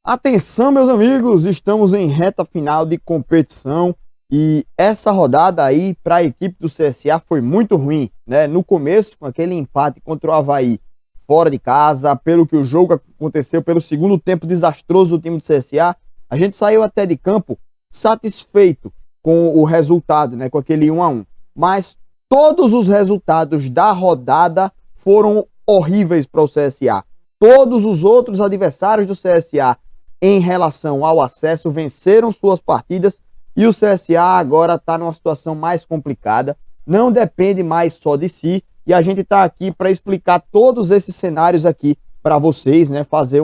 Atenção, meus amigos, estamos em reta final de competição e essa rodada aí para a equipe do CSA foi muito ruim, né? No começo, com aquele empate contra o Avaí fora de casa, pelo que o jogo aconteceu, pelo segundo tempo desastroso do time do CSA, a gente saiu até de campo satisfeito com o resultado, né? Com aquele 1-1. Mas todos os resultados da rodada foram horríveis para o CSA. Todos os outros adversários do CSA em relação ao acesso venceram suas partidas e o CSA agora está numa situação mais complicada, não depende mais só de si e a gente está aqui para explicar todos esses cenários aqui para vocês, né? Fazer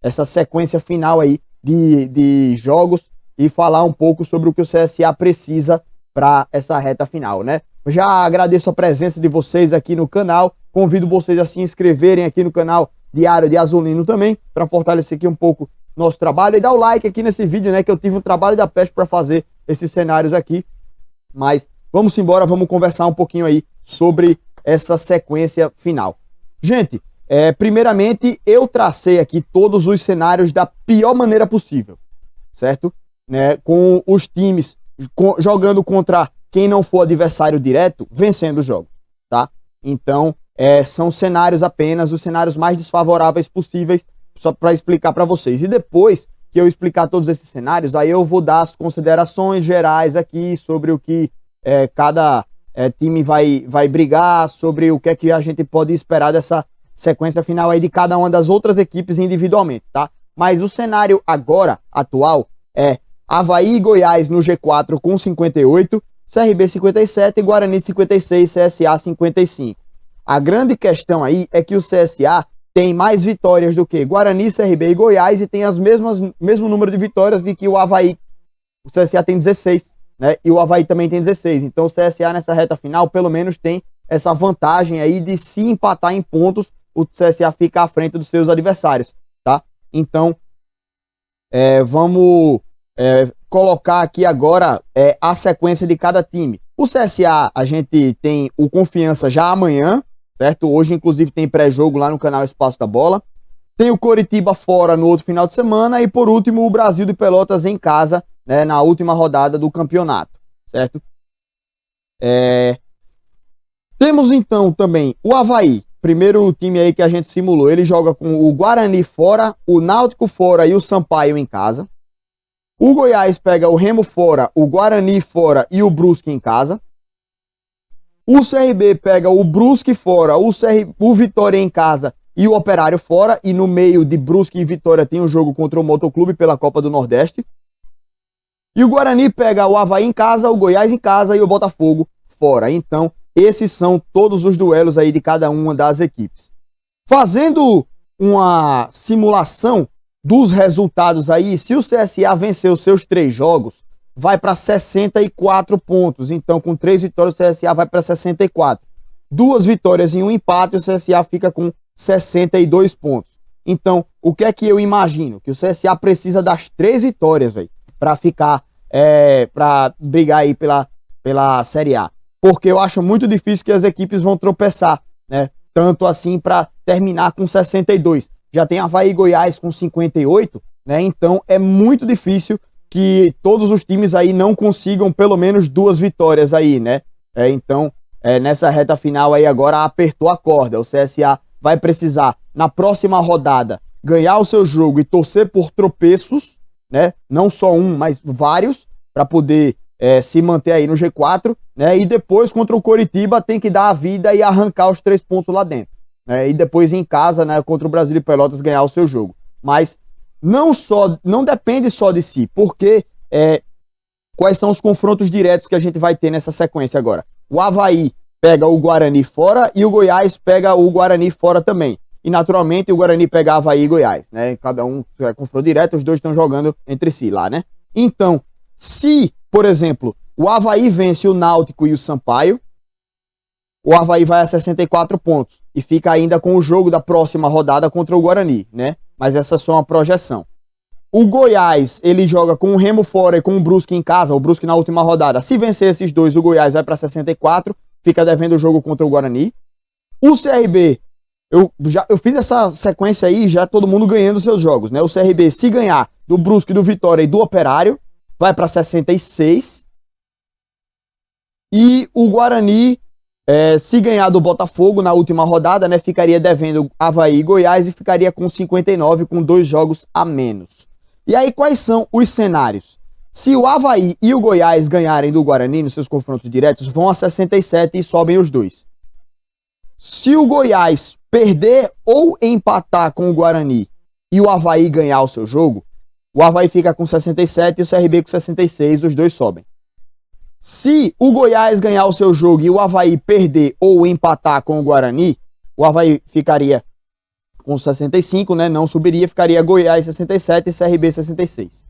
essa sequência final aí de jogos e falar um pouco sobre o que o CSA precisa para essa reta final, né? Eu já agradeço a presença de vocês aqui no canal, convido vocês a se inscreverem aqui no canal Diário de Azulino também, para fortalecer aqui um pouco nosso trabalho e dar o like aqui nesse vídeo, né, que eu tive um trabalho da peste para fazer esses cenários aqui, mas vamos embora, vamos conversar um pouquinho aí sobre essa sequência final. Gente, primeiramente eu tracei aqui todos os cenários da pior maneira possível, certo? Né, com os times jogando contra quem não for adversário direto, vencendo o jogo, tá? Então, são cenários apenas, os cenários mais desfavoráveis possíveis, só para explicar para vocês. E depois que eu explicar todos esses cenários, aí eu vou dar as considerações gerais aqui sobre o que cada time vai brigar, sobre o que é que a gente pode esperar dessa sequência final aí de cada uma das outras equipes individualmente, tá? Mas o cenário agora, atual, é Avaí e Goiás no G4 com 58, CRB 57, Guarani 56, CSA 55. A grande questão aí é que o CSA tem mais vitórias do que Guarani, CRB e Goiás e tem mesmo número de vitórias de que o Avaí. O CSA tem 16, né? E o Avaí também tem 16. Então o CSA nessa reta final pelo menos tem essa vantagem aí de se empatar em pontos, o CSA fica à frente dos seus adversários, tá? Então, vamos colocar aqui agora a sequência de cada time. O CSA, a gente tem o Confiança já amanhã, certo? Hoje, inclusive, tem pré-jogo lá no canal Espaço da Bola. Tem o Coritiba fora no outro final de semana. E, por último, o Brasil de Pelotas em casa, né, na última rodada do campeonato, certo? Temos, então, também o Avaí. Primeiro time aí que a gente simulou. Ele joga com o Guarani fora, o Náutico fora e o Sampaio em casa. O Goiás pega o Remo fora, o Guarani fora e o Brusque em casa. O CRB pega o Brusque fora, o Vitória em casa e o Operário fora. E no meio de Brusque e Vitória tem um jogo contra o Motoclube pela Copa do Nordeste. E o Guarani pega o Avaí em casa, o Goiás em casa e o Botafogo fora. Então, esses são todos os duelos aí de cada uma das equipes. Fazendo uma simulação dos resultados aí, se o CSA vencer os seus 3 jogos, vai para 64 pontos. Então, com 3 vitórias, o CSA vai para 64. 2 vitórias e um empate, o CSA fica com 62 pontos. Então, o que é que eu imagino? Que o CSA precisa das 3 vitórias, velho, para ficar, para brigar aí pela Série A. Porque eu acho muito difícil que as equipes vão tropeçar, né? Tanto assim para terminar com 62. Já tem Avaí e Goiás com 58, né? Então, é muito difícil que todos os times aí não consigam pelo menos 2 vitórias aí, né? Então, nessa reta final aí agora apertou a corda. O CSA vai precisar, na próxima rodada, ganhar o seu jogo e torcer por tropeços, né? Não só um, mas vários, para poder se manter aí no G4, né? E depois, contra o Coritiba, tem que dar a vida e arrancar os 3 pontos lá dentro, né? E depois em casa, né, contra o Brasil de Pelotas, ganhar o seu jogo. Mas não depende só de si, porque quais são os confrontos diretos que a gente vai ter nessa sequência agora? O Avaí pega o Guarani fora e o Goiás pega o Guarani fora também. E naturalmente o Guarani pega Avaí e Goiás, né? Cada um é confronto direto, os dois estão jogando entre si lá, né? Então, se, por exemplo, o Avaí vence o Náutico e o Sampaio, o Avaí vai a 64 pontos e fica ainda com o jogo da próxima rodada contra o Guarani, né? Mas essa é só uma projeção. O Goiás, ele joga com o Remo fora e com o Brusque em casa, o Brusque na última rodada. Se vencer esses dois, o Goiás vai para 64, fica devendo o jogo contra o Guarani. O CRB Eu fiz essa sequência aí, já todo mundo ganhando seus jogos, né? O CRB, se ganhar do Brusque, do Vitória e do Operário, vai para 66. E o Guarani, se ganhar do Botafogo na última rodada, né, ficaria devendo Avaí e Goiás e ficaria com 59, com 2 jogos a menos. E aí, quais são os cenários? Se o Avaí e o Goiás ganharem do Guarani nos seus confrontos diretos, vão a 67 e sobem os dois. Se o Goiás perder ou empatar com o Guarani e o Avaí ganhar o seu jogo, o Avaí fica com 67 e o CRB com 66, os dois sobem. Se o Goiás ganhar o seu jogo e o Avaí perder ou empatar com o Guarani, o Avaí ficaria com 65, né? Não subiria, ficaria Goiás 67 e CRB 66.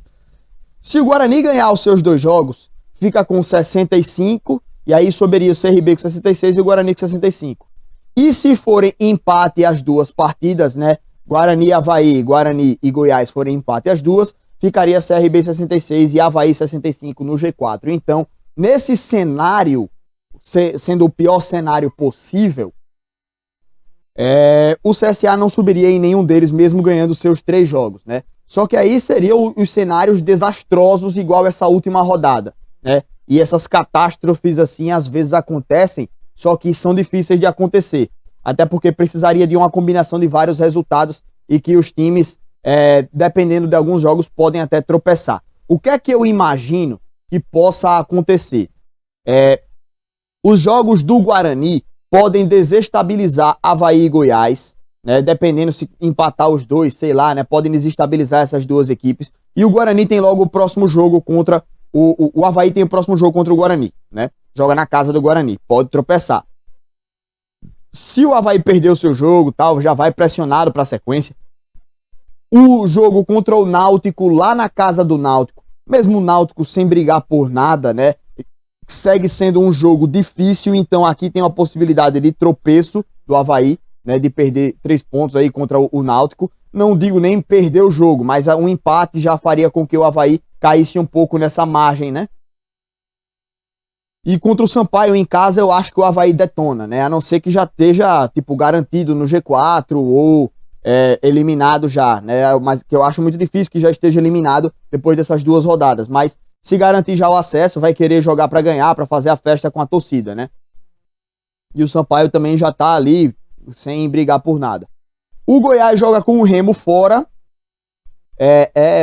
Se o Guarani ganhar os seus 2 jogos, fica com 65, e aí subiria o CRB com 66 e o Guarani com 65. E se forem empate as 2 partidas, né? Guarani, Avaí, Guarani e Goiás forem empate as 2, ficaria CRB 66 e Avaí 65 no G4. Então, nesse cenário, sendo o pior cenário possível, o CSA não subiria em nenhum deles, mesmo ganhando seus 3 jogos, né? Só que aí seriam os cenários desastrosos, igual essa última rodada, né? E essas catástrofes, assim, às vezes acontecem, só que são difíceis de acontecer. Até porque precisaria de uma combinação de vários resultados e que os times, dependendo de alguns jogos, podem até tropeçar. O que é que eu imagino que possa acontecer? Os jogos do Guarani podem desestabilizar Avaí e Goiás, né? Dependendo se empatar os dois, sei lá, né? Podem desestabilizar essas 2 equipes. E o Guarani tem logo o próximo jogo contra o Avaí tem o próximo jogo contra o Guarani, né? Joga na casa do Guarani, pode tropeçar. Se o Avaí perder o seu jogo, tal, já vai pressionado para a sequência. O jogo contra o Náutico lá na casa do Náutico, mesmo o Náutico sem brigar por nada, né? Segue sendo um jogo difícil, então aqui tem uma possibilidade de tropeço do Avaí, né, de perder 3 pontos aí contra o Náutico. Não digo nem perder o jogo, mas um empate já faria com que o Avaí caísse um pouco nessa margem, né? E contra o Sampaio em casa, eu acho que o Avaí detona, né? A não ser que já esteja, tipo, garantido no G4 ou eliminado já, né? Mas que eu acho muito difícil que já esteja eliminado depois dessas 2 rodadas. Mas se garantir já o acesso, vai querer jogar para ganhar, para fazer a festa com a torcida, né? E o Sampaio também já tá ali sem brigar por nada. O Goiás joga com o Remo fora.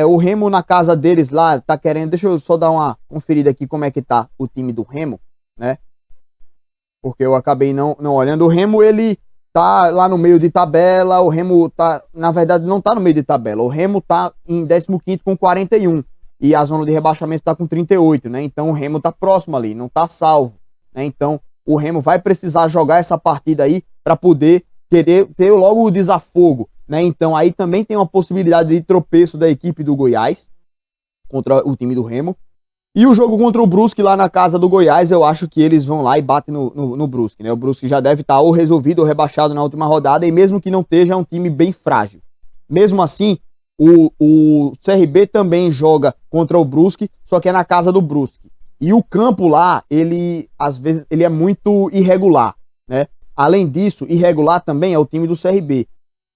O Remo na casa deles lá, tá querendo... Deixa eu só dar uma conferida aqui como é que tá o time do Remo, né? Porque eu acabei não olhando. O Remo, ele tá lá no meio de tabela. O Remo tá... Na verdade, não tá no meio de tabela. O Remo tá em 15º com 41. E a zona de rebaixamento tá com 38, né? Então o Remo tá próximo ali, não tá salvo, né? Então o Remo vai precisar jogar essa partida aí para poder ter logo o desafogo, né? Então aí também tem uma possibilidade de tropeço da equipe do Goiás contra o time do Remo. E o jogo contra o Brusque lá na casa do Goiás, eu acho que eles vão lá e batem no Brusque, né? O Brusque já deve estar ou resolvido ou rebaixado na última rodada, e mesmo que não esteja, é um time bem frágil. Mesmo assim, o CRB também joga contra o Brusque, só que é na casa do Brusque. E o campo lá, às vezes, ele é muito irregular, né? Além disso, irregular também é o time do CRB.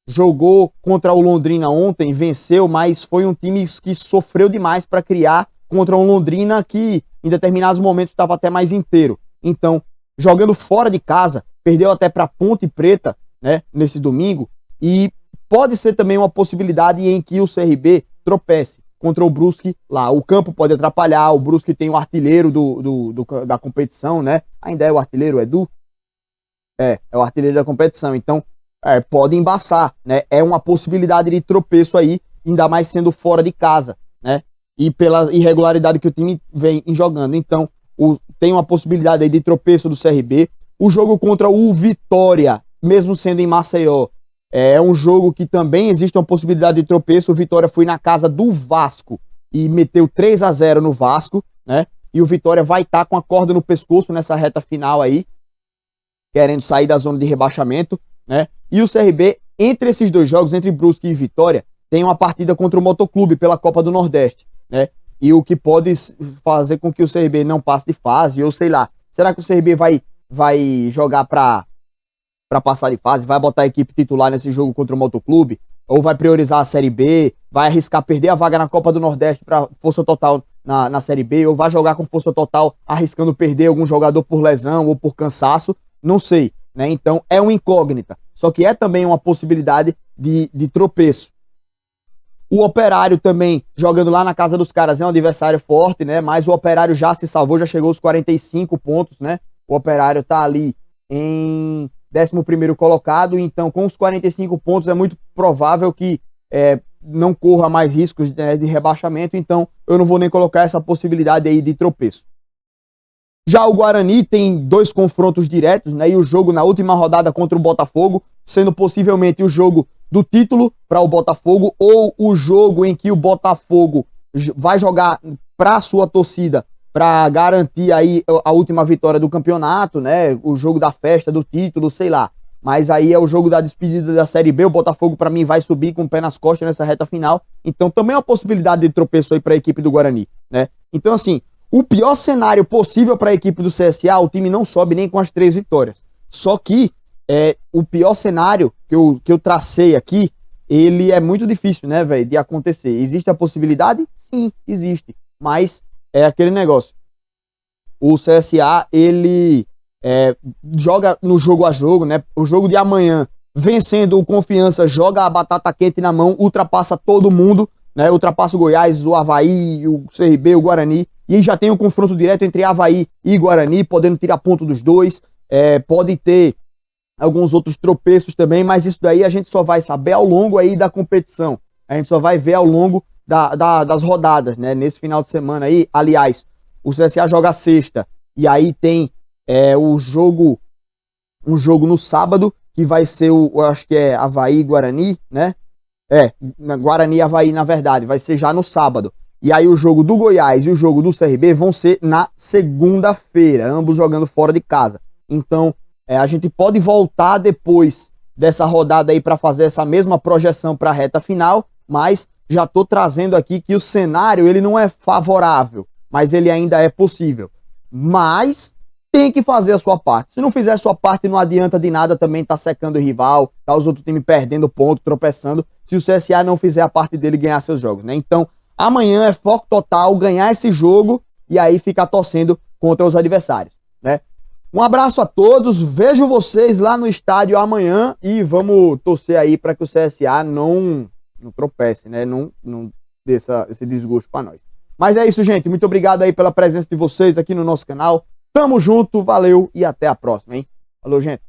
Jogou contra o Londrina ontem, venceu, mas foi um time que sofreu demais para criar contra um Londrina que em determinados momentos estava até mais inteiro. Então, jogando fora de casa, perdeu até para Ponte Preta, né, nesse domingo, e pode ser também uma possibilidade em que o CRB tropece contra o Brusque lá. O campo pode atrapalhar, o Brusque tem o artilheiro da competição, né? Ainda é o artilheiro, Edu? É o artilheiro da competição, então pode embaçar, né? É uma possibilidade de tropeço aí, ainda mais sendo fora de casa, né? E pela irregularidade que o time vem jogando. Então, tem uma possibilidade aí de tropeço do CRB. O jogo contra o Vitória, mesmo sendo em Maceió, é um jogo que também existe uma possibilidade de tropeço. O Vitória foi na casa do Vasco e meteu 3-0 no Vasco, né? E o Vitória vai estar com a corda no pescoço nessa reta final aí, querendo sair da zona de rebaixamento, né? E o CRB, entre esses 2 jogos, entre Brusque e Vitória, tem uma partida contra o Motoclube pela Copa do Nordeste, né? E o que pode fazer com que o CRB não passe de fase, ou sei lá. Será que o CRB vai jogar para para passar de fase, vai botar a equipe titular nesse jogo contra o Motoclube, ou vai priorizar a Série B, vai arriscar perder a vaga na Copa do Nordeste para força total na Série B, ou vai jogar com força total arriscando perder algum jogador por lesão ou por cansaço, não sei, né? Então é uma incógnita, só que é também uma possibilidade de tropeço. O Operário também, jogando lá na casa dos caras, é um adversário forte, né? Mas o Operário já se salvou, já chegou aos 45 pontos, né? O Operário tá ali em 11º colocado, então com os 45 pontos é muito provável que não corra mais riscos de rebaixamento, então eu não vou nem colocar essa possibilidade aí de tropeço. Já o Guarani tem 2 confrontos diretos, né? E o jogo na última rodada contra o Botafogo, sendo possivelmente o jogo do título para o Botafogo, ou o jogo em que o Botafogo vai jogar para a sua torcida para garantir aí a última vitória do campeonato, né? O jogo da festa, do título, sei lá. Mas aí é o jogo da despedida da Série B. O Botafogo, para mim, vai subir com o pé nas costas nessa reta final. Então também é uma possibilidade de tropeço aí para a equipe do Guarani, né? Então, assim, o pior cenário possível para a equipe do CSA, o time não sobe nem com as 3 vitórias. Só que o pior cenário que eu tracei aqui, ele é muito difícil, né, velho, de acontecer. Existe a possibilidade? Sim, existe. Mas é aquele negócio. O CSA, ele joga no jogo a jogo, né? O jogo de amanhã, vencendo o Confiança, joga a batata quente na mão, ultrapassa todo mundo, né? Ultrapassa o Goiás, o Avaí, o CRB, o Guarani. E já tem um confronto direto entre Avaí e Guarani, podendo tirar ponto dos dois. Pode ter alguns outros tropeços também, mas isso daí a gente só vai saber ao longo aí da competição. A gente só vai ver ao longo das rodadas, né? Nesse final de semana aí, aliás, o CSA joga sexta, e aí tem um jogo no sábado, que vai ser eu acho que é Avaí e Guarani, né? Guarani e Avaí, na verdade, vai ser já no sábado. E aí o jogo do Goiás e o jogo do CRB vão ser na segunda-feira, ambos jogando fora de casa. Então, a gente pode voltar depois dessa rodada aí para fazer essa mesma projeção para a reta final, mas já estou trazendo aqui que o cenário ele não é favorável, mas ele ainda é possível. Mas tem que fazer a sua parte. Se não fizer a sua parte, não adianta de nada também tá secando o rival, tá os outros times perdendo ponto, tropeçando, se o CSA não fizer a parte dele ganhar seus jogos, né? Então, amanhã é foco total, ganhar esse jogo e aí ficar torcendo contra os adversários, né? Um abraço a todos, vejo vocês lá no estádio amanhã e vamos torcer aí para que o CSA não tropece, né? Não dê esse desgosto para nós. Mas é isso, gente. Muito obrigado aí pela presença de vocês aqui no nosso canal. Tamo junto, valeu e até a próxima, hein? Falou, gente.